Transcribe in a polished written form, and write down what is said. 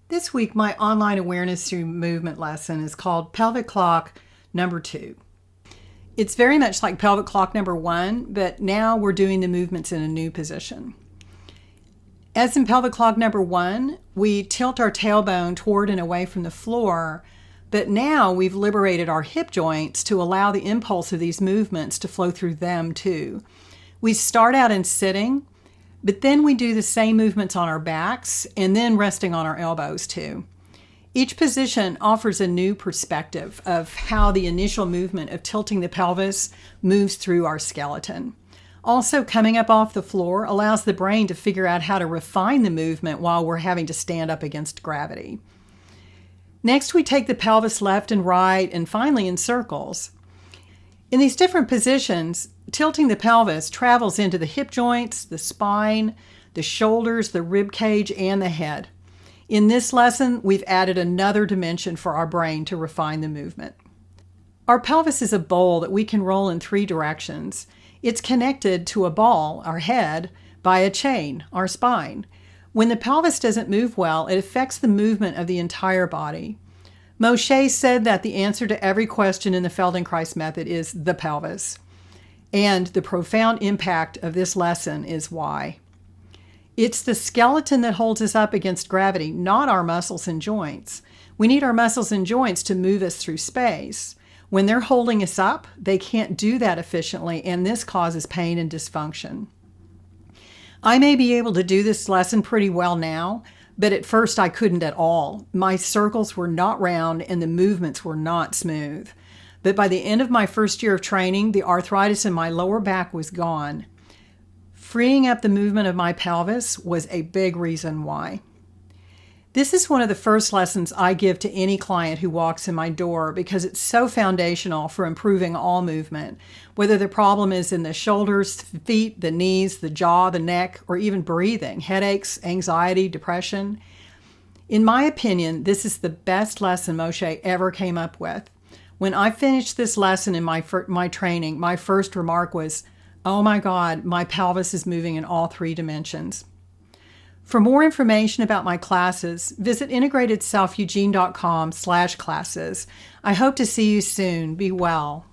This week, my online awareness through movement lesson is called Pelvic Clock number 2. It's very much like Pelvic Clock number 1, but now we're doing the movements in a new position. As in Pelvic Clock number 1, we tilt our tailbone toward and away from the floor, but now we've liberated our hip joints to allow the impulse of these movements to flow through them too. We start out in sitting, but then we do the same movements on our backs and then resting on our elbows too. Each position offers a new perspective of how the initial movement of tilting the pelvis moves through our skeleton. Also, coming up off the floor allows the brain to figure out how to refine the movement while we're having to stand up against gravity. Next, we take the pelvis left and right and finally in circles. In these different positions, tilting the pelvis travels into the hip joints, the spine, the shoulders, the rib cage, and the head. In this lesson, we've added another dimension for our brain to refine the movement. Our pelvis is a bowl that we can roll in 3 directions. It's connected to a ball, our head, by a chain, our spine. When the pelvis doesn't move well, it affects the movement of the entire body. Moshe said that the answer to every question in the Feldenkrais method is the pelvis. And the profound impact of this lesson is why. It's the skeleton that holds us up against gravity, not our muscles and joints. We need our muscles and joints to move us through space. When they're holding us up, they can't do that efficiently, and this causes pain and dysfunction. I may be able to do this lesson pretty well now, but at first I couldn't at all. My circles were not round and the movements were not smooth. But by the end of my first year of training, the arthritis in my lower back was gone. Freeing up the movement of my pelvis was a big reason why. This is one of the first lessons I give to any client who walks in my door because it's so foundational for improving all movement, whether the problem is in the shoulders, feet, the knees, the jaw, the neck, or even breathing, headaches, anxiety, depression. In my opinion, this is the best lesson Moshe ever came up with. When I finished this lesson in my training, my first remark was, "Oh my God, my pelvis is moving in all 3 dimensions." For more information about my classes, visit integratedselfeugene.com/classes. I hope to see you soon. Be well.